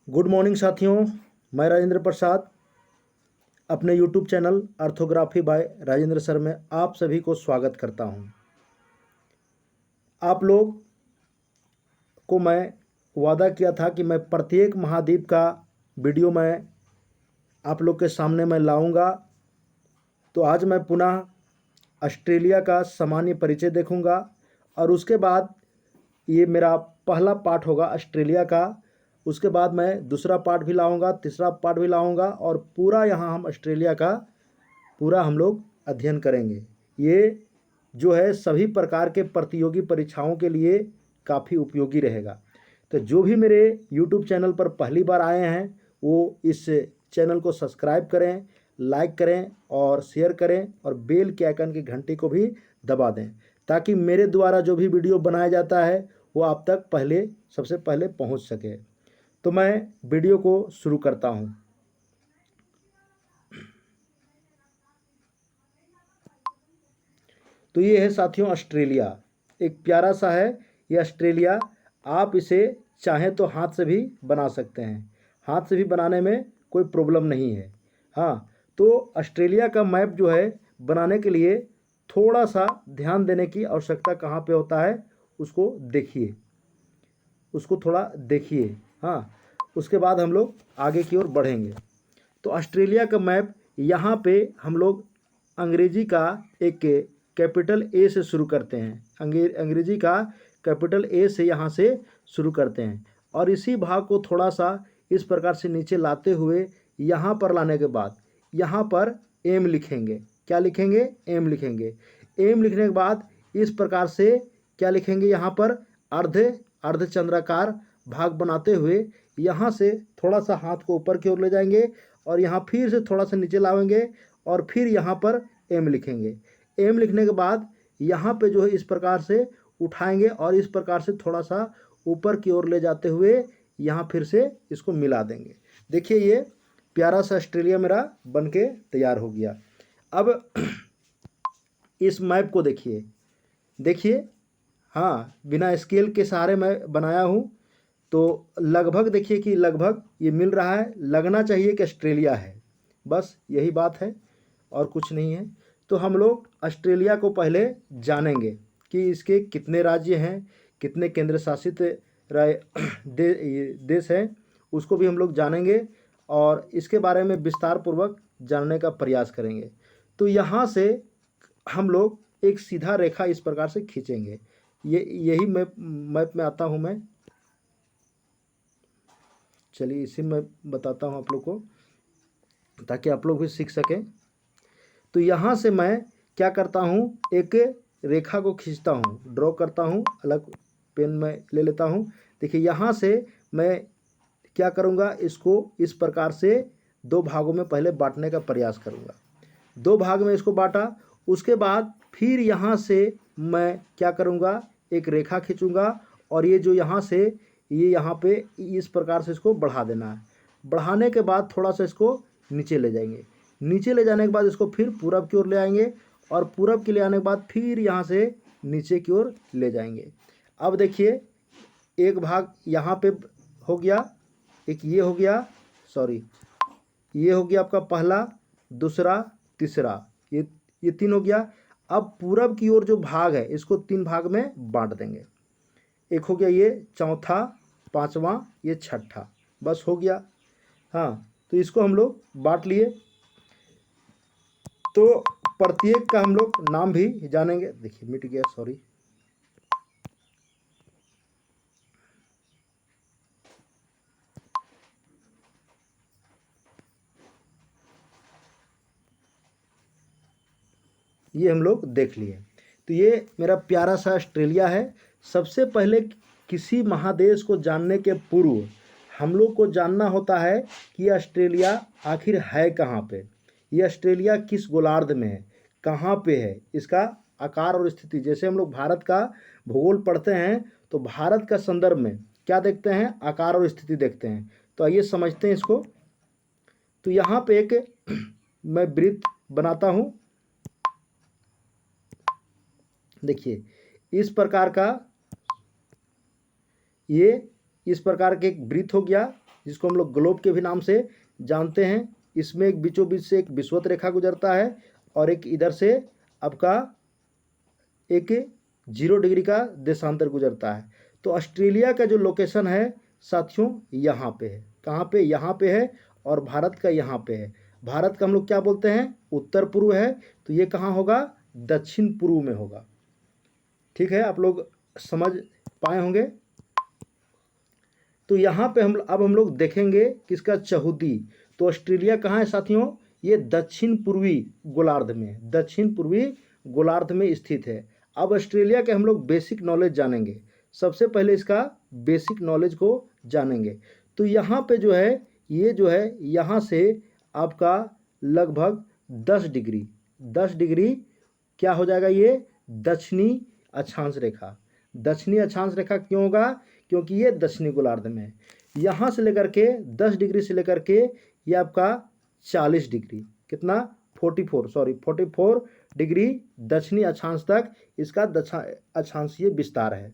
Good morning साथियों, मैं राजेंद्र प्रसाद अपने YouTube channel orthography by Rajendra sir में आप सभी को स्वागत करता हूं। आप लोग को मैं वादा किया था कि मैं प्रत्येक महाद्वीप का वीडियो मैं आप लोग के सामने मैं लाऊंगा। तो आज मैं पुनः ऑस्ट्रेलिया का सामान्य परिचय देखूंगा और उसके बाद ये मेरा पहला पार्ट होगा ऑस्ट्रेलिया का। उसके बाद मैं दूसरा पार्ट भी लाऊंगा, तीसरा पार्ट भी लाऊंगा और पूरा यहाँ हम ऑस्ट्रेलिया का पूरा हम लोग अध्ययन करेंगे। ये जो है सभी प्रकार के प्रतियोगी परीक्षाओं के लिए काफ़ी उपयोगी रहेगा। तो जो भी मेरे YouTube चैनल पर पहली बार आए हैं वो इस चैनल को सब्सक्राइब करें, लाइक करें और शेयर करें और बेल के आइकन की घंटी को भी दबा दें ताकि मेरे द्वारा जो भी वीडियो बनाया जाता है वो आप तक सबसे पहले पहुंच सके। तो मैं वीडियो को शुरू करता हूं। तो ये है साथियों ऑस्ट्रेलिया, एक प्यारा सा है ये ऑस्ट्रेलिया। आप इसे चाहें तो हाथ से भी बना सकते हैं, हाथ से भी बनाने में कोई प्रॉब्लम नहीं है। हाँ, तो ऑस्ट्रेलिया का मैप जो है बनाने के लिए थोड़ा सा ध्यान देने की आवश्यकता कहाँ पे होता है उसको देखिए, उसको थोड़ा देखिए। हाँ, उसके बाद हम लोग आगे की ओर बढ़ेंगे। तो ऑस्ट्रेलिया का मैप यहाँ पे हम लोग अंग्रेजी का एक कैपिटल ए से शुरू करते हैं। अंग्रेजी का कैपिटल ए से यहाँ से शुरू करते हैं और इसी भाग को थोड़ा सा इस प्रकार से नीचे लाते हुए यहाँ पर लाने के बाद यहाँ पर एम लिखेंगे। क्या लिखेंगे? एम लिखेंगे। एम लिखने के बाद इस प्रकार से क्या लिखेंगे? यहाँ पर अर्धचंद्राकार भाग बनाते हुए यहाँ से थोड़ा सा हाथ को ऊपर की ओर ले जाएंगे और यहाँ फिर से थोड़ा सा नीचे लाएंगे और फिर यहाँ पर एम लिखेंगे। एम लिखने के बाद यहाँ पे जो है इस प्रकार से उठाएंगे और इस प्रकार से थोड़ा सा ऊपर की ओर ले जाते हुए यहाँ फिर से इसको मिला देंगे। देखिए ये प्यारा सा ऑस्ट्रेलिया मेरा बनके तैयार हो गया। अब इस मैप को देखिए, देखिए, हाँ, बिना स्केल के सहारे मैं बनाया हूँ। तो लगभग देखिए कि लगभग ये मिल रहा है, लगना चाहिए कि ऑस्ट्रेलिया है, बस यही बात है और कुछ नहीं है। तो हम लोग ऑस्ट्रेलिया को पहले जानेंगे कि इसके कितने राज्य हैं, कितने केंद्र शासित देश हैं, उसको भी हम लोग जानेंगे और इसके बारे में विस्तार पूर्वक जानने का प्रयास करेंगे। तो यहाँ से हम लोग एक सीधा रेखा इस प्रकार से खींचेंगे। यही मैप में आता हूँ मैं। चलिए इसी में बताता हूँ आप लोग को ताकि आप लोग भी सीख सकें। तो यहाँ से मैं क्या करता हूँ, एक रेखा को खींचता हूँ, ड्रॉ करता हूँ, अलग पेन में ले लेता हूँ। देखिए यहाँ से मैं क्या करूँगा, इसको इस प्रकार से दो भागों में पहले बांटने का प्रयास करूँगा। दो भाग में इसको बांटा, उसके बाद फिर यहाँ से मैं क्या करूँगा, एक रेखा खींचूँगा और ये जो यहाँ से ये यहाँ पे इस प्रकार से इसको बढ़ा देना है। बढ़ाने के बाद थोड़ा सा इसको नीचे ले जाएंगे। नीचे ले जाने के बाद इसको फिर पूरब की ओर ले आएंगे और पूरब के ले आने के बाद फिर यहाँ से नीचे की ओर ले जाएंगे। अब देखिए एक भाग यहाँ पे हो गया, एक ये हो गया, सॉरी ये हो गया आपका पहला, दूसरा, तीसरा, ये तीन हो गया। अब पूरब की ओर जो भाग है इसको तीन भाग में बांट देंगे। एक हो गया ये चौथा, पांचवा, ये छठा, बस हो गया। हाँ, तो इसको हम लोग बांट लिए। तो प्रत्येक का हम लोग नाम भी जानेंगे। देखिए मिट गया, सॉरी। ये हम लोग देख लिए। तो ये मेरा प्यारा सा ऑस्ट्रेलिया है। सबसे पहले किसी महादेश को जानने के पूर्व हम लोग को जानना होता है कि ऑस्ट्रेलिया आखिर है कहाँ पे, ये ऑस्ट्रेलिया किस गोलार्ध में है, कहाँ पे है, इसका आकार और स्थिति। जैसे हम लोग भारत का भूगोल पढ़ते हैं तो भारत का संदर्भ में क्या देखते हैं, आकार और स्थिति देखते हैं। तो आइए समझते हैं इसको। तो यहाँ पे एक मैं वृत्त बनाता हूँ। देखिए इस प्रकार का, ये इस प्रकार के एक वृत्त हो गया जिसको हम लोग ग्लोब के भी नाम से जानते हैं। इसमें एक बीचों बीच से एक विषुवत रेखा गुजरता है और एक इधर से आपका एक 0 डिग्री का देशांतर गुजरता है। तो ऑस्ट्रेलिया का जो लोकेशन है साथियों यहाँ पे है। कहाँ पे? यहाँ पे है। और भारत का यहाँ पे है। भारत का हम लोग क्या बोलते हैं? उत्तर पूर्व है। तो ये कहाँ होगा? दक्षिण पूर्व में होगा। ठीक है, आप लोग समझ पाए होंगे। तो यहाँ पे अब हम लोग देखेंगे किसका? चहुदी। तो ऑस्ट्रेलिया कहाँ है साथियों? ये दक्षिण पूर्वी गोलार्ध में, दक्षिण पूर्वी गोलार्ध में स्थित है। अब ऑस्ट्रेलिया के हम लोग बेसिक नॉलेज जानेंगे। सबसे पहले इसका बेसिक नॉलेज को जानेंगे। तो यहाँ पे जो है, ये जो है यहाँ से आपका लगभग 10 डिग्री क्या हो जाएगा? ये दक्षिणी अक्षांश रेखा। दक्षिणी अक्षांश रेखा क्यों होगा? क्योंकि ये दक्षिणी गोलार्ध में है। यहाँ से लेकर के 10 डिग्री से लेकर के ये आपका 40 डिग्री, कितना? 44 डिग्री दक्षिणी अक्षांश तक इसका अक्षांशीय विस्तार है।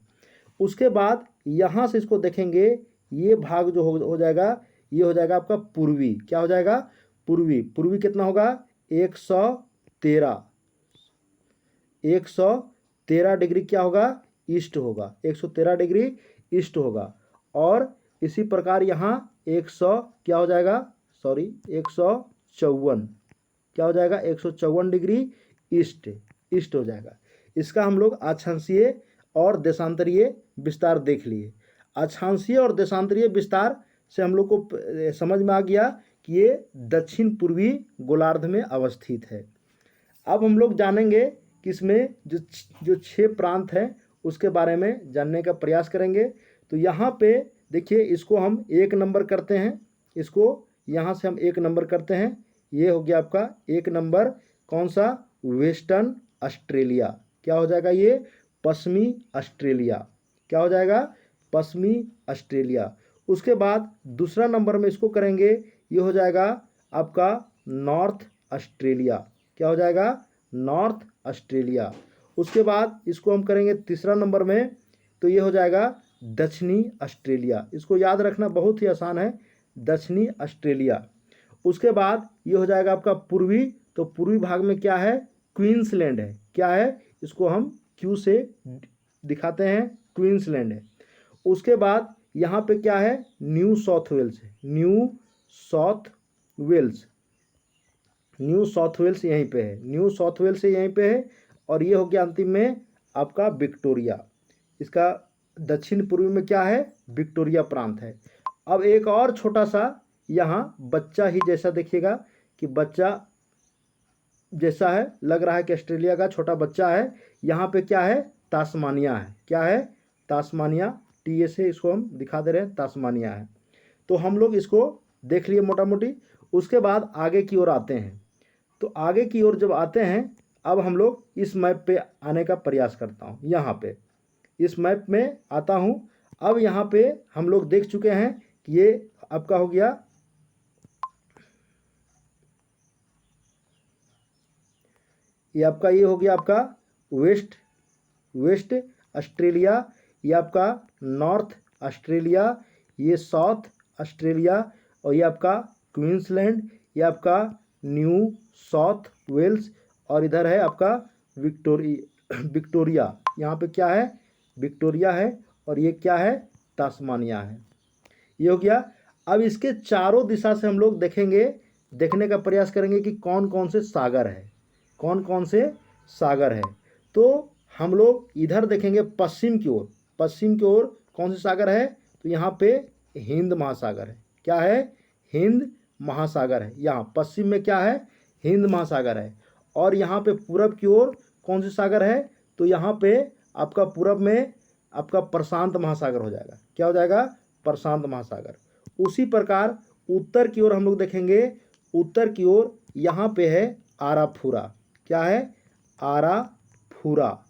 उसके बाद यहाँ से इसको देखेंगे, ये भाग जो हो जाएगा, ये हो जाएगा आपका पूर्वी। क्या हो जाएगा? पूर्वी। पूर्वी कितना होगा? 113 डिग्री क्या होगा? ईस्ट होगा। 113 डिग्री ईस्ट होगा। और इसी प्रकार यहाँ 100 क्या हो जाएगा? 154 क्या हो जाएगा? 154 डिग्री ईस्ट हो जाएगा। इसका हम लोग अक्षांशीय और देशांतरीय विस्तार देख लिए। अक्षांशीय और देशांतरीय विस्तार से हम लोग को समझ में आ गया कि ये दक्षिण पूर्वी गोलार्ध में अवस्थित है। अब हम लोग जानेंगे कि इसमें जो 6 प्रांत हैं उसके बारे में जानने का प्रयास करेंगे। तो यहाँ पे देखिए, इसको हम 1 नंबर करते हैं। इसको यहाँ से हम 1 नंबर करते हैं। ये हो गया आपका 1 नंबर। कौन सा? Western Australia. क्या हो जाएगा? ये पश्चिमी ऑस्ट्रेलिया। क्या हो जाएगा? पश्चिमी ऑस्ट्रेलिया। उसके बाद दूसरा नंबर में इसको करेंगे, ये हो जाएगा आपका नॉर्थ ऑस्ट्रेलिया। क्या हो जाएगा? North Australia. उसके बाद इसको हम करेंगे तीसरा नंबर में, तो ये हो जाएगा दक्षिणी ऑस्ट्रेलिया। इसको याद रखना बहुत ही आसान है, दक्षिणी ऑस्ट्रेलिया। उसके बाद ये हो जाएगा आपका पूर्वी। तो पूर्वी भाग में क्या है? क्वींसलैंड है। क्या है? इसको हम क्यू से दिखाते हैं, क्वींसलैंड है। उसके बाद यहाँ पे क्या है? न्यू साउथ वेल्स है। न्यू साउथ वेल्स यहीं पे है। न्यू साउथ वेल्स यहीं पे है। और ये हो गया अंतिम में आपका विक्टोरिया। इसका दक्षिण पूर्वी में क्या है? विक्टोरिया प्रांत है। अब एक और छोटा सा यहाँ बच्चा ही जैसा देखिएगा कि बच्चा जैसा है, लग रहा है कि ऑस्ट्रेलिया का छोटा बच्चा है। यहाँ पे क्या है? तास्मानिया है। क्या है? तास्मानिया। टी से इसको हम दिखा दे रहे हैं, तास्मानिया है। तो हम लोग इसको देख लिए मोटा मोटी। उसके बाद आगे की ओर आते हैं। तो आगे की ओर जब आते हैं, अब हम लोग इस मैप पे आने का प्रयास करता हूँ। यहाँ पे इस मैप में आता हूँ। अब यहाँ पे हम लोग देख चुके हैं कि ये आपका हो गया, ये आपका ये हो गया आपका वेस्ट ऑस्ट्रेलिया, ये आपका नॉर्थ ऑस्ट्रेलिया, ये साउथ ऑस्ट्रेलिया, और ये आपका क्वींसलैंड, ये आपका न्यू साउथ वेल्स, और इधर है आपका विक्टोरिया। यहाँ पे क्या है? विक्टोरिया है। और ये क्या है? तास्मानिया है। ये हो गया। अब इसके चारों दिशा से हम लोग देखने का प्रयास करेंगे कि कौन कौन से सागर है, कौन कौन से सागर है। तो हम लोग इधर देखेंगे पश्चिम की ओर। पश्चिम की ओर कौन से सागर है? तो यहाँ पे हिंद महासागर है। क्या है? हिंद महासागर है। यहाँ पश्चिम में क्या है? हिंद महासागर है। और यहाँ पे पूरब की ओर कौन से सागर है? तो यहाँ पे आपका पूरब में आपका प्रशांत महासागर हो जाएगा। क्या हो जाएगा? प्रशांत महासागर। उसी प्रकार उत्तर की ओर हम लोग देखेंगे। उत्तर की ओर यहाँ पे है आराफुरा। क्या है? आराफुरा।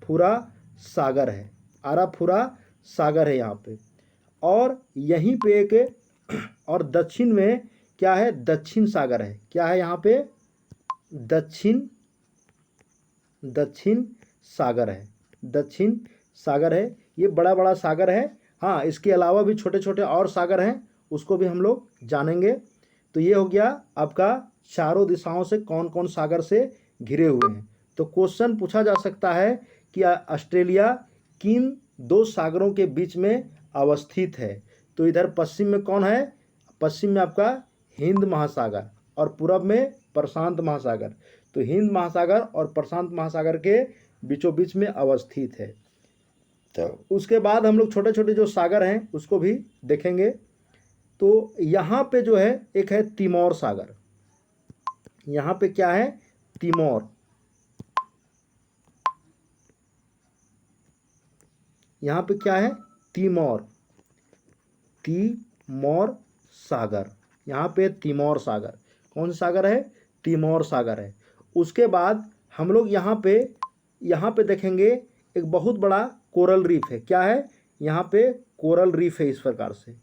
फुरा सागर है। आराफुरा सागर है यहाँ पे। और यहीं पे एक और दक्षिण में क्या है? दक्षिण सागर है। क्या है यहाँ पे? दक्षिण सागर है। दक्षिण सागर है। ये बड़ा बड़ा सागर है। हाँ, इसके अलावा भी छोटे छोटे और सागर हैं, उसको भी हम लोग जानेंगे। तो ये हो गया आपका चारों दिशाओं से कौन कौन सागर से घिरे हुए हैं। तो क्वेश्चन पूछा जा सकता है कि ऑस्ट्रेलिया किन दो सागरों के बीच में अवस्थित है। तो इधर पश्चिम में कौन है, पश्चिम में आपका हिंद महासागर और पूरब में प्रशांत महासागर। तो हिंद महासागर और प्रशांत महासागर के बीचों बीच में अवस्थित है। तो उसके बाद हम लोग छोटे छोटे जो सागर हैं उसको भी देखेंगे। तो यहाँ पे जो है एक है तिमोर सागर। यहाँ पे क्या है, तिमोर। यहाँ पे क्या है, तिमोर, तिमोर सागर। यहाँ पे तिमोर सागर, कौन सा सागर है, तिमोर सागर है। उसके बाद हम लोग यहाँ पे देखेंगे एक बहुत बड़ा कोरल रीफ है। क्या है, यहाँ पे कोरल रीफ है। इस प्रकार से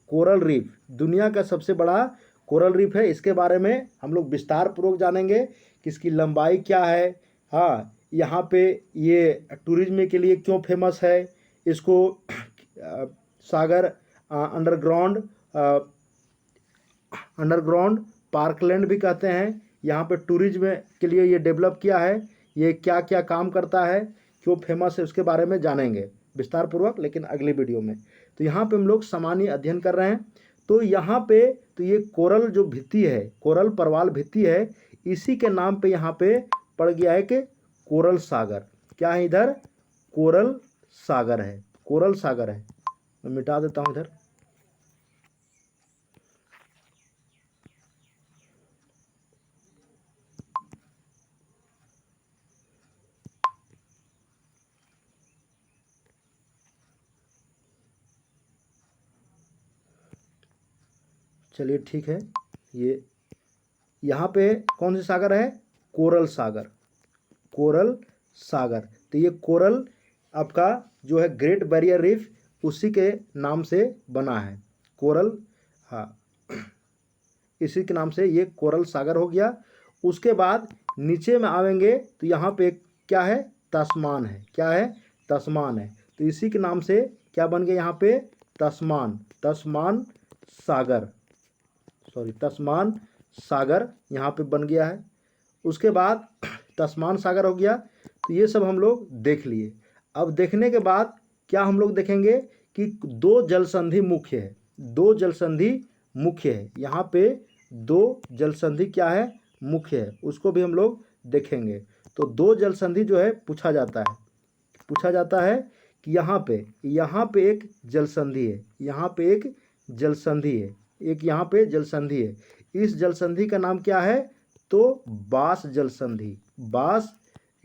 कोरल रीफ दुनिया का सबसे बड़ा कोरल रीफ है। इसके बारे में हम लोग विस्तार पूर्वक जानेंगे कि इसकी लंबाई क्या है। हाँ, यहाँ पे ये टूरिज्म के लिए क्यों फेमस है, इसको सागर अंडरग्राउंड पार्कलैंड भी कहते हैं। यहाँ पे टूरिज्म के लिए ये डेवलप किया है। ये क्या क्या काम करता है, क्यों फेमस है, उसके बारे में जानेंगे विस्तार पूर्वक, लेकिन अगली वीडियो में। तो यहाँ पे हम लोग सामान्य अध्ययन कर रहे हैं। तो यहाँ पे तो ये कोरल जो भित्ति है, कोरल परवाल भित्ति है, इसी के नाम पे यहाँ पे पड़ गया है कि कोरल सागर। क्या है, इधर कोरल सागर है, कोरल सागर है। मैं मिटा देता हूँ इधर। चलिए ठीक है। ये यहाँ पे कौन सी सागर है, कोरल सागर, कोरल सागर। तो ये कोरल आपका जो है ग्रेट बैरियर रीफ, उसी के नाम से बना है, कोरल। हाँ, इसी के नाम से ये कोरल सागर हो गया। उसके बाद नीचे में आवेंगे तो यहाँ पे क्या है, तस्मान है। क्या है, तस्मान है। तो इसी के नाम से क्या बन गया यहाँ पे, तस्मान, तस्मान सागर, सॉरी तस्मान सागर यहाँ पे बन गया है। उसके बाद तस्मान सागर हो गया। तो ये सब हम लोग देख लिए। अब देखने के बाद क्या हम लोग देखेंगे कि दो जलसंधि मुख्य है, दो जलसंधि मुख्य है। यहाँ पे दो जलसंधि क्या है, मुख्य है, उसको भी हम लोग देखेंगे। तो दो जलसंधि जो है पूछा जाता है कि यहाँ पे एक जलसंधि है, यहाँ पे एक जलसंधि है, एक यहाँ पे जलसंधि है। इस जलसंधि का नाम क्या है, तो बास जलसंधि, बास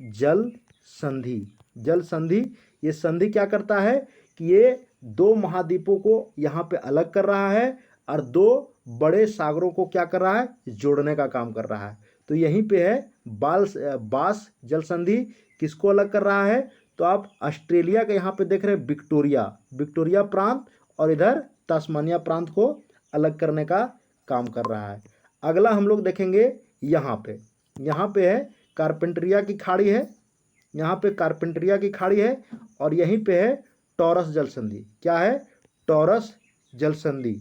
जल संधि, जल संधि। ये संधि क्या करता है कि ये दो महाद्वीपों को यहाँ पे अलग कर रहा है और दो बड़े सागरों को क्या कर रहा है, जोड़ने का काम कर रहा है। तो यहीं पे है बास जल संधि। किसको अलग कर रहा है, तो आप ऑस्ट्रेलिया के यहाँ पे देख रहे हैं विक्टोरिया प्रांत, और इधर तस्मानिया प्रांत को अलग करने का काम कर रहा है। अगला हम लोग देखेंगे यहाँ पे है कारपेंटरिया की खाड़ी है, यहाँ पे कारपेंटरिया की खाड़ी है। और यहीं पे है टॉरस जलसंधि। क्या है, टॉरस जलसंधि।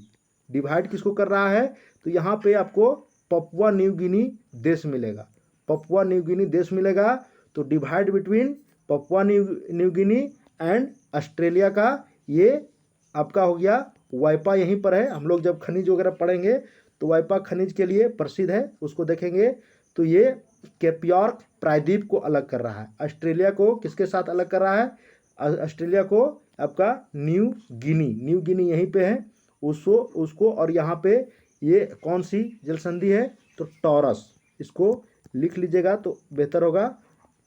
डिवाइड किसको कर रहा है, तो यहाँ पे आपको पपुआ न्यू गिनी देश मिलेगा, पपुआ न्यू गिनी देश मिलेगा। तो divide between Papua New Guinea and Australia का ये आपका हो गया। वाइपा यहीं पर है। हम लोग जब खनिज वगैरह पढ़ेंगे तो वाइपा खनिज के लिए प्रसिद्ध है, उसको देखेंगे। तो ये केपयॉर्क प्रायद्वीप को अलग कर रहा है। ऑस्ट्रेलिया को किसके साथ अलग कर रहा है, ऑस्ट्रेलिया को आपका न्यू गिनी यहीं पे है, उसको और यहाँ पे ये कौन सी जलसंधि है, तो टॉरस। इसको लिख लीजिएगा तो बेहतर होगा,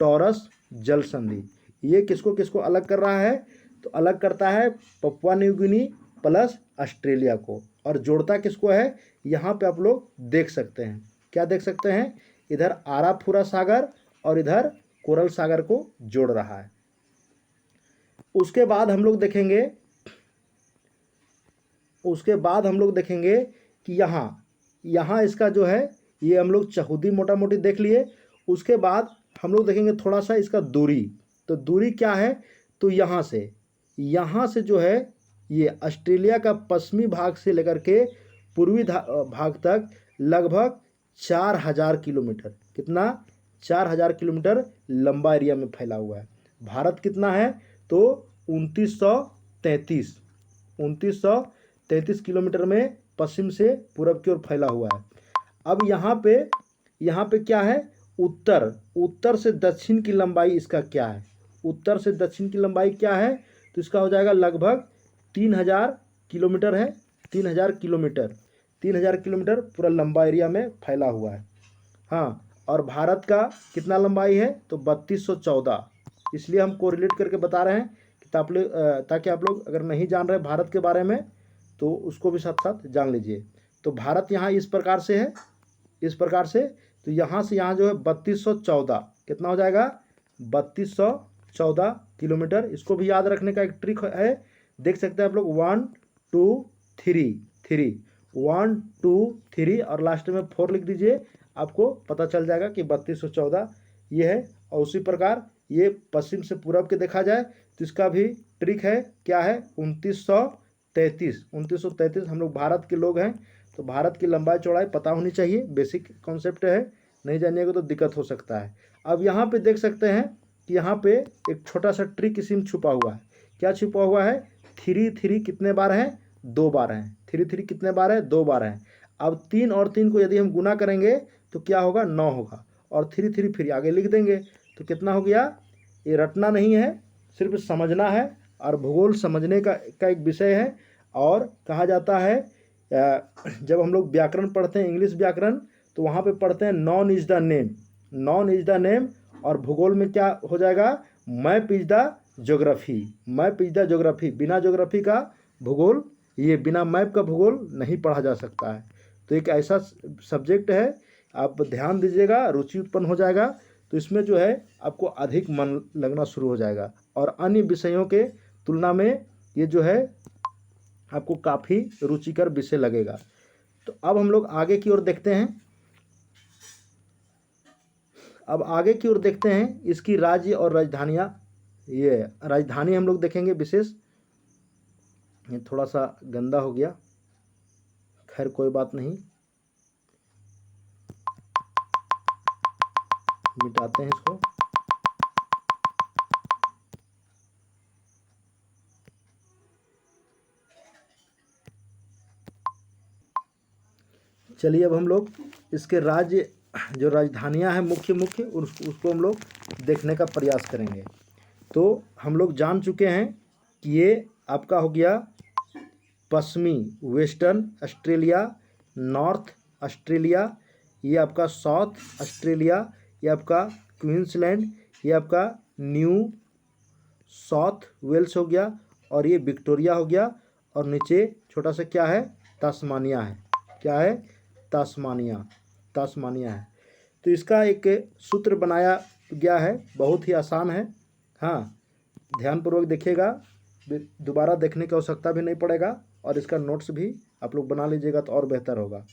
टॉरस जलसंधि। ये किसको किसको अलग कर रहा है, तो अलग करता है Papua New Guinea plus Australia को, और जोड़ता किसको है, यहाँ पे आप लोग देख सकते हैं। क्या देख सकते हैं, इधर आराफुरा सागर और इधर कोरल सागर को जोड़ रहा है। उसके बाद हम लोग देखेंगे कि यहाँ इसका जो है, ये हम लोग चहुदी मोटा मोटी देख लिए। उसके बाद हम लोग देखेंगे थोड़ा सा इसका दूरी। तो दूरी क्या है, तो यहाँ से जो है ये ऑस्ट्रेलिया का पश्चिमी भाग से लेकर के पूर्वी भाग तक लगभग 4000 किलोमीटर, कितना, 4000 किलोमीटर लंबा एरिया में फैला हुआ है। भारत कितना है, तो 2933 किलोमीटर में पश्चिम से पूरब की ओर फैला हुआ है। अब यहाँ पे क्या है, उत्तर से दक्षिण की लंबाई इसका क्या है, उत्तर से दक्षिण की लंबाई क्या है, तो इसका हो जाएगा लगभग 3000 किलोमीटर है। 3000 किलोमीटर पूरा लंबा एरिया में फैला हुआ है। हाँ, और भारत का कितना लंबाई है, तो 3214। इसलिए हम कोरिलेट करके बता रहे हैं कि ताकि आप लोग अगर नहीं जान रहे भारत के बारे में तो उसको भी साथ साथ जान लीजिए। तो भारत यहाँ इस प्रकार से है, इस प्रकार से, तो यहाँ से यहाँ जो है 3214, कितना हो जाएगा, 3214 किलोमीटर। इसको भी याद रखने का एक ट्रिक है, देख सकते हैं आप लोग, 1 2 3 1 2 3 और लास्ट में 4 लिख दीजिए, आपको पता चल जाएगा कि 3214 ये है। और उसी प्रकार ये पश्चिम से पूरब के देखा जाए तो इसका भी ट्रिक है, क्या है, 2933। हम लोग भारत के लोग हैं तो भारत की लंबाई चौड़ाई पता होनी चाहिए, बेसिक कॉन्सेप्ट है, नहीं जानिएगा तो दिक्कत हो सकता है। अब यहाँ पे देख सकते हैं कि यहाँ पे एक छोटा सा ट्रिक इसी में छुपा हुआ है। क्या छुपा हुआ है, 3 कितने बार है, 2 बार हैं। 3 कितने बार है, 2 बार हैं। अब 3 और 3 को यदि हम गुना करेंगे तो क्या होगा, 9 होगा, और 3 फिर आगे लिख देंगे तो कितना हो गया। ये रटना नहीं है, सिर्फ समझना है, और भूगोल समझने का एक विषय है। और कहा जाता है जब हम लोग व्याकरण पढ़ते हैं, इंग्लिश व्याकरण, तो वहाँ पे पढ़ते हैं non is the name, non is the name. और भूगोल में क्या हो जाएगा, map is the geography, map is the geography. बिना ज्योग्राफी का भूगोल, ये बिना मैप का भूगोल नहीं पढ़ा जा सकता है। तो एक ऐसा सब्जेक्ट है, आप ध्यान दीजिएगा, रुचि उत्पन्न हो जाएगा, तो इसमें जो है आपको अधिक मन लगना शुरू हो जाएगा, और अन्य विषयों के तुलना में ये जो है आपको काफ़ी रुचिकर विषय लगेगा। तो अब हम लोग आगे की ओर देखते हैं। अब आगे की ओर देखते हैं इसकी राज्य और राजधानियाँ। ये राजधानी हम लोग देखेंगे विशेष। ये थोड़ा सा गंदा हो गया, खैर कोई बात नहीं, मिटाते हैं इसको। चलिए अब हम लोग इसके राज्य, जो राजधानियां हैं मुख्य उसको हम लोग देखने का प्रयास करेंगे। तो हम लोग जान चुके हैं कि ये आपका हो गया पश्चिमी, वेस्टर्न ऑस्ट्रेलिया, नॉर्थ ऑस्ट्रेलिया, ये आपका साउथ ऑस्ट्रेलिया, ये आपका क्वींसलैंड, ये आपका न्यू साउथ वेल्स हो गया, और ये विक्टोरिया हो गया, और नीचे छोटा सा क्या है, तास्मानिया है। क्या है, तास्मानिया है। तो इसका एक सूत्र बनाया गया है, बहुत ही आसान है। हाँ, ध्यानपूर्वक देखिएगा, दोबारा देखने की आवश्यकता भी नहीं पड़ेगा, और इसका नोट्स भी आप लोग बना लीजिएगा तो और बेहतर होगा।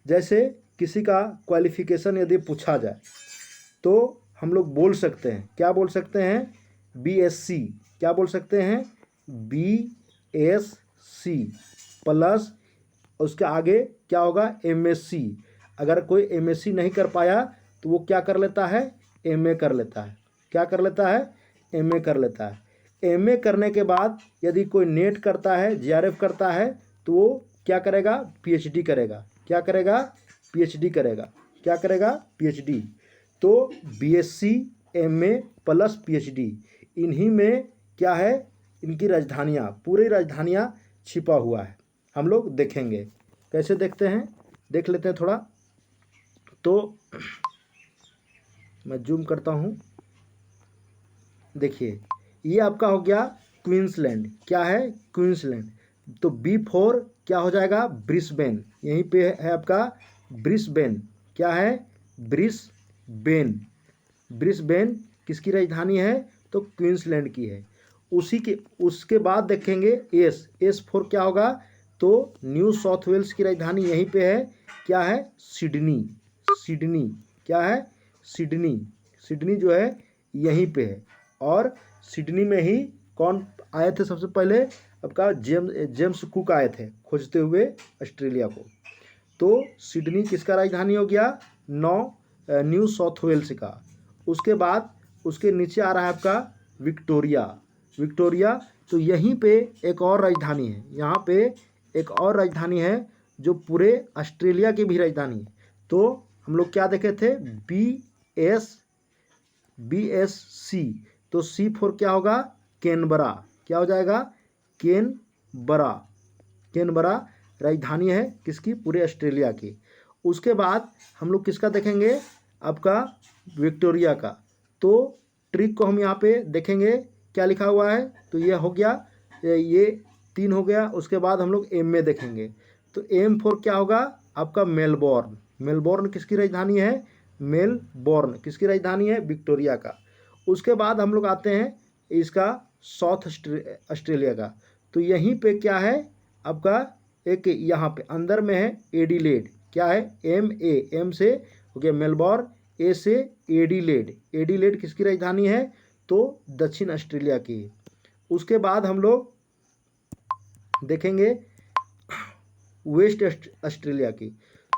जैसे किसी का क्वालिफिकेशन यदि पूछा जाए तो हम लोग बोल सकते हैं, क्या बोल सकते हैं, BSc, क्या बोल सकते हैं, BSc प्लस उसके आगे क्या होगा, MSc। अगर कोई MSc नहीं कर पाया तो वो क्या कर लेता है, MA कर लेता है। क्या कर लेता है, MA कर लेता है। MA करने के बाद यदि कोई नेट करता है, JRF करता है, तो वो क्या करेगा, PhD करेगा। क्या करेगा, PhD करेगा। क्या करेगा, PhD। तो BSc, MA प्लस PhD, इन्हीं में क्या है, इनकी राजधानियाँ, पूरी राजधानियाँ छिपा हुआ है। हम लोग देखेंगे, कैसे देखते हैं, देख लेते हैं थोड़ा। तो मैं जूम करता हूँ, देखिए ये आपका हो गया क्वींसलैंड। क्या है, क्वींसलैंड। तो B4 क्या हो जाएगा, ब्रिस्बेन। यहीं पे है आपका ब्रिस्बेन। क्या है, ब्रिस्बेन। ब्रिस्बेन किसकी राजधानी है, तो क्वींसलैंड की है। उसके बाद देखेंगे S4 क्या होगा, तो न्यू साउथ वेल्स की राजधानी यहीं पे है। क्या है, सिडनी। क्या है, सिडनी जो है यहीं पे है। और सिडनी में ही कौन आए थे सबसे पहले, आपका जेम्स कुक आए थे खोजते हुए ऑस्ट्रेलिया को। तो सिडनी किसका राजधानी हो गया? न्यू साउथ वेल्स का। उसके बाद उसके नीचे आ रहा है आपका विक्टोरिया। विक्टोरिया, तो यहीं पे एक और राजधानी है, यहाँ पे एक और राजधानी है जो पूरे ऑस्ट्रेलिया की भी राजधानी है। तो हम लोग क्या देखे थे? BSC। तो C फॉर क्या होगा? कैनबरा। क्या हो जाएगा? कैनबरा। कैनबरा राजधानी है किसकी? पूरे ऑस्ट्रेलिया की। उसके बाद हम लोग किसका देखेंगे? आपका विक्टोरिया का। तो ट्रिक को हम यहाँ पे देखेंगे क्या लिखा हुआ है। तो ये हो गया, ये 3 हो गया। उसके बाद हम लोग M में देखेंगे। तो M फॉर क्या होगा? आपका मेलबोर्न। मेलबोर्न किसकी राजधानी है? मेलबोर्न किसकी राजधानी है? विक्टोरिया का। उसके बाद हम लोग आते हैं इसका साउथ ऑस्ट्रेलिया का। तो यहीं पे क्या है आपका? एक यहाँ पे अंदर में है एडिलेड। क्या है? M से हो गया मेलबोर्न, A से एडिलेड। एडिलेड किसकी राजधानी है? तो दक्षिण ऑस्ट्रेलिया की। उसके बाद हम लोग देखेंगे वेस्ट ऑस्ट्रेलिया की।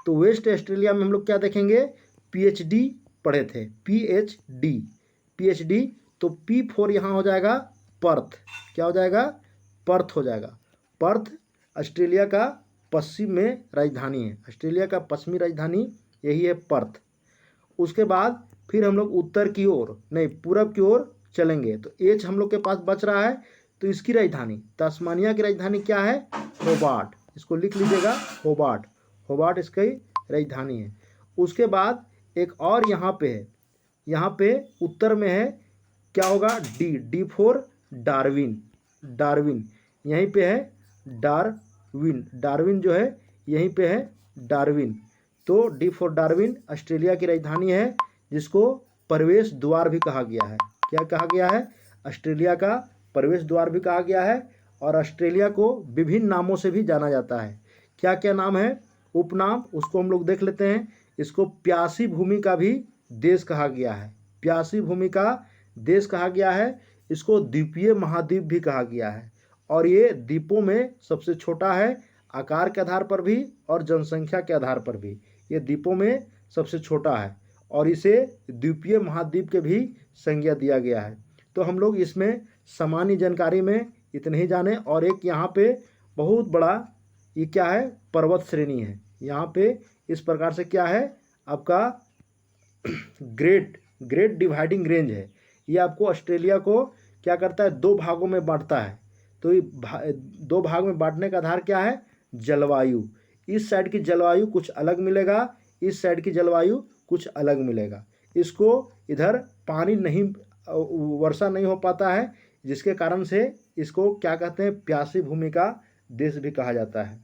तो वेस्ट ऑस्ट्रेलिया में हम लोग क्या देखेंगे? PhD पढ़े थे, PhD। तो P फॉर यहाँ हो जाएगा पर्थ। क्या हो जाएगा? पर्थ हो जाएगा। पर्थ ऑस्ट्रेलिया का पश्चिम में राजधानी है। ऑस्ट्रेलिया का पश्चिमी राजधानी यही है, पर्थ। उसके बाद फिर हम लोग उत्तर की ओर नहीं पूरब की ओर चलेंगे। तो H हम लोग के पास बच रहा है। तो इसकी राजधानी तस्मानिया की राजधानी क्या है? होबार्ट। इसको लिख लीजिएगा, होबार्ट। होबार्ट इसकी राजधानी है। उसके बाद एक और यहाँ पे है, यहाँ पे उत्तर में है, क्या होगा? D for Darwin. डार्विन यहीं पे है, डार्विन जो है यहीं पे है, डार्विन। तो डी फॉर डार्विन ऑस्ट्रेलिया की राजधानी है, जिसको प्रवेश द्वार भी कहा गया है। क्या कहा गया है? ऑस्ट्रेलिया का प्रवेश द्वार भी कहा गया है। और ऑस्ट्रेलिया को विभिन्न नामों से भी जाना जाता है। क्या क्या नाम है? उपनाम उसको हम लोग देख लेते हैं। इसको प्यासी भूमि का भी देश कहा गया है। प्यासी भूमि का देश कहा गया है। इसको द्वीपीय महाद्वीप भी कहा गया है। और ये द्वीपों में सबसे छोटा है, आकार के आधार पर भी और जनसंख्या के आधार पर भी ये द्वीपों में सबसे छोटा है। और इसे द्वीपीय महाद्वीप के भी संज्ञा दिया गया है। तो हम लोग इसमें सामान्य जानकारी में इतने ही जाने। और एक यहाँ पे बहुत बड़ा ये क्या है? पर्वत श्रेणी है। यहाँ पे इस प्रकार से क्या है आपका ग्रेट डिवाइडिंग रेंज है। ये आपको ऑस्ट्रेलिया को क्या करता है? 2 भागों में बांटता है। तो ये 2 भाग में बांटने का आधार क्या है? जलवायु। इस साइड की जलवायु कुछ अलग मिलेगा, इस साइड की जलवायु कुछ अलग मिलेगा। इसको इधर पानी नहीं, वर्षा नहीं हो पाता है, जिसके कारण से इसको क्या कहते हैं? प्यासी भूमि का देश भी कहा जाता है।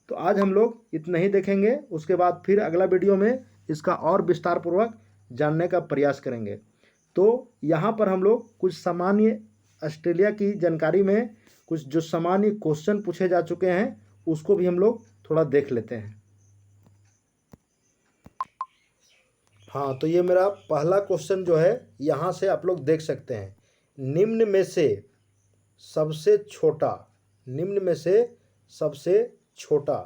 तो आज हम लोग इतना ही देखेंगे। उसके बाद फिर अगला वीडियो में इसका और विस्तार पूर्वक जानने का प्रयास करेंगे। तो यहाँ पर हम लोग कुछ सामान्य ऑस्ट्रेलिया की जानकारी में कुछ जो सामान्य क्वेश्चन पूछे जा चुके हैं उसको भी हम लोग थोड़ा देख लेते हैं। हाँ, तो ये मेरा पहला क्वेश्चन जो है यहाँ से आप लोग देख सकते हैं। निम्न में से सबसे छोटा, निम्न में से सबसे छोटा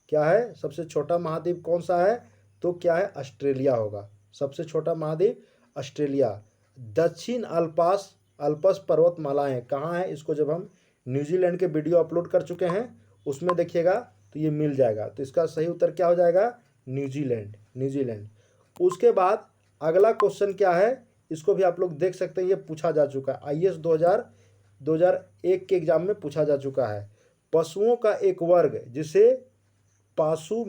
क्या है? सबसे छोटा महाद्वीप कौन सा है? तो क्या है? ऑस्ट्रेलिया होगा। सबसे छोटा महाद्वीप ऑस्ट्रेलिया। दक्षिण अल्पस पर्वतमालाएं कहाँ है? इसको जब हम न्यूजीलैंड के वीडियो अपलोड कर चुके हैं उसमें देखिएगा तो ये मिल जाएगा। तो इसका सही उत्तर क्या हो जाएगा? न्यूजीलैंड। उसके बाद अगला क्वेश्चन क्या है? इसको भी आप लोग देख सकते हैं, ये पूछा जा चुका है। IAS 2001 के एग्जाम में पूछा जा चुका है। पशुओं का एक वर्ग जिसे पार्सु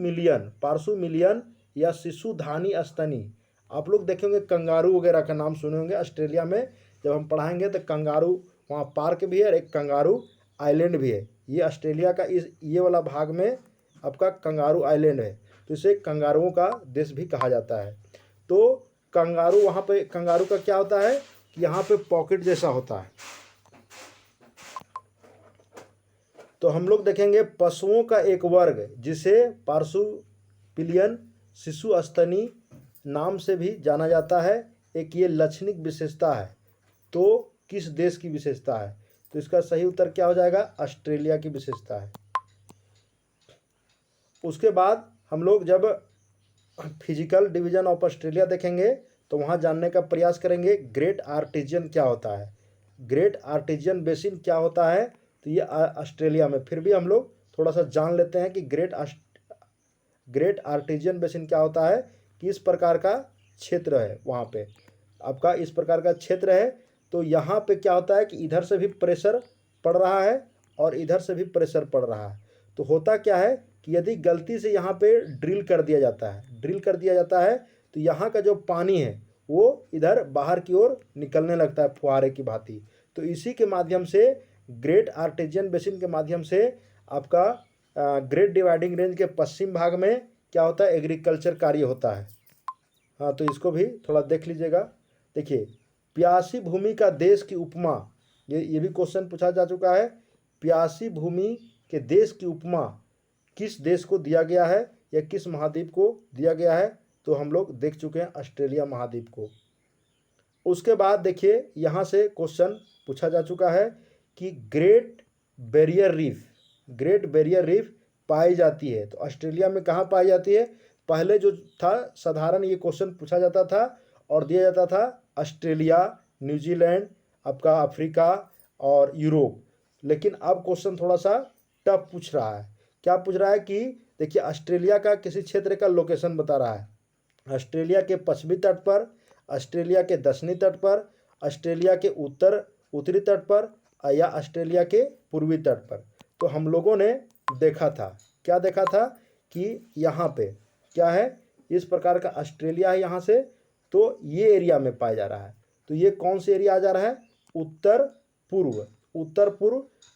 मिलियन या शिशुधानी स्तनी, आप लोग देखेंगे कंगारू वगैरह का नाम सुने होंगे। ऑस्ट्रेलिया में जब हम पढ़ाएंगे तो कंगारू वहाँ पार्क भी है और एक कंगारू आइलैंड भी है। ये ऑस्ट्रेलिया का ये वाला भाग में आपका कंगारू आइलैंड है। तो इसे कंगारुओं का देश भी कहा जाता है। तो कंगारू वहाँ पे कंगारू का क्या होता है कि यहाँ पे पॉकेट जैसा होता है। तो हम लोग देखेंगे पशुओं का एक वर्ग जिसे पार्सुपिलियन शिशु स्तनी नाम से भी जाना जाता है। एक ये लक्षणिक विशेषता है। तो किस देश की विशेषता है? तो इसका सही उत्तर क्या हो जाएगा? ऑस्ट्रेलिया की विशेषता है। उसके बाद हम लोग जब फिजिकल डिवीजन ऑफ ऑस्ट्रेलिया देखेंगे तो वहाँ जानने का प्रयास करेंगे ग्रेट आर्टिजियन क्या होता है, ग्रेट आर्टिजियन बेसिन क्या होता है। तो ये ऑस्ट्रेलिया में, फिर भी हम लोग थोड़ा सा जान लेते हैं कि ग्रेट आर्टिजियन बेसिन क्या होता है, कि इस प्रकार का क्षेत्र है वहाँ पे आपका, इस प्रकार का क्षेत्र है। तो यहाँ पे क्या होता है कि इधर से भी प्रेशर पड़ रहा है और इधर से भी प्रेशर पड़ रहा है। तो होता क्या है कि यदि गलती से यहाँ पे ड्रिल कर दिया जाता है तो यहाँ का जो पानी है वो इधर बाहर की ओर निकलने लगता है फुहारे की भांति। तो इसी के माध्यम से ग्रेट आर्टेजियन बेसिन के माध्यम से आपका ग्रेट डिवाइडिंग रेंज के पश्चिम भाग में क्या होता है, एग्रीकल्चर कार्य होता है। हाँ, तो इसको भी थोड़ा देख लीजिएगा। देखिए, प्यासी भूमि का देश की उपमा, ये भी क्वेश्चन पूछा जा चुका है। प्यासी भूमि के देश की उपमा किस देश को दिया गया है या किस महाद्वीप को दिया गया है? तो हम लोग देख चुके हैं ऑस्ट्रेलिया महाद्वीप को। उसके बाद देखिए, यहाँ से क्वेश्चन पूछा जा चुका है कि ग्रेट बैरियर रीफ पाई जाती है। तो ऑस्ट्रेलिया में कहाँ पाई जाती है? पहले जो था साधारण ये क्वेश्चन पूछा जाता था और दिया जाता था ऑस्ट्रेलिया, न्यूजीलैंड, आपका अफ्रीका और यूरोप। लेकिन अब क्वेश्चन थोड़ा सा टफ पूछ रहा है। क्या पूछ रहा है कि देखिए, ऑस्ट्रेलिया का किसी क्षेत्र का लोकेशन बता रहा है, ऑस्ट्रेलिया के पश्चिमी तट पर, ऑस्ट्रेलिया के दक्षिणी तट पर, ऑस्ट्रेलिया के उत्तरी तट पर या ऑस्ट्रेलिया के पूर्वी तट पर। तो हम लोगों ने देखा था, क्या देखा था कि यहाँ पे क्या है, इस प्रकार का ऑस्ट्रेलिया है यहाँ से, तो ये एरिया में पाया जा रहा है। तो ये कौन से एरिया आ जा रहा है? उत्तर पूर्व।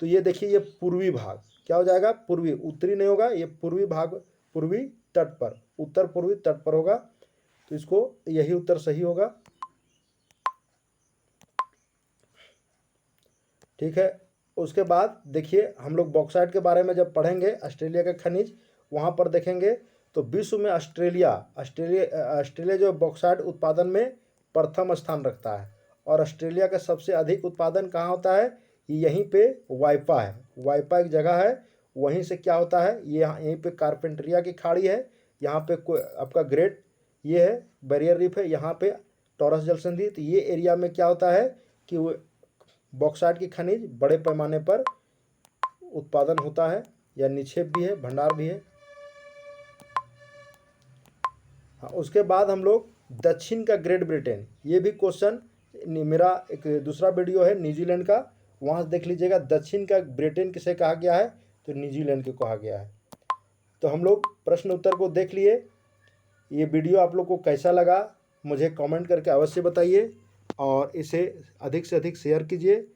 तो ये देखिए, ये पूर्वी भाग क्या हो जाएगा? पूर्वी, उत्तरी नहीं होगा, ये पूर्वी भाग, पूर्वी तट पर, उत्तर पूर्वी तट पर होगा। तो इसको यही उत्तर सही होगा। ठीक है। उसके बाद देखिए, हम लोग बॉक्साइट के बारे में जब पढ़ेंगे, ऑस्ट्रेलिया के खनिज वहाँ पर देखेंगे तो विश्व में ऑस्ट्रेलिया जो बॉक्साइट उत्पादन में प्रथम स्थान रखता है। और ऑस्ट्रेलिया का सबसे अधिक उत्पादन कहाँ होता है? यहीं पे वाइपा है, वाइपा एक जगह है, वहीं से क्या होता है, ये यहीं पे कारपेंटरिया की खाड़ी है, यहाँ पे आपका ग्रेट ये है बैरियर रीफ है, यहाँ पे टॉरस जल संधि। तो ये एरिया में क्या होता है कि बॉक्साइट की खनिज बड़े पैमाने पर उत्पादन होता है, या निक्षेप भी है, भंडार भी है। हाँ, उसके बाद हम लोग दक्षिण का ग्रेट ब्रिटेन, ये भी क्वेश्चन मेरा एक दूसरा वीडियो है न्यूजीलैंड का, वहाँ से देख लीजिएगा। दक्षिण का ब्रिटेन किसे कहा गया है? तो न्यूजीलैंड को कहा गया है। तो हम लोग प्रश्न उत्तर को देख लिए। ये वीडियो आप लोग को कैसा लगा मुझे कमेंट करके अवश्य बताइए और इसे अधिक से अधिक शेयर कीजिए।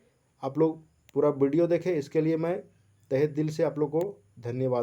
आप लोग पूरा वीडियो देखें, इसके लिए मैं तहे दिल से आप लोग को धन्यवाद।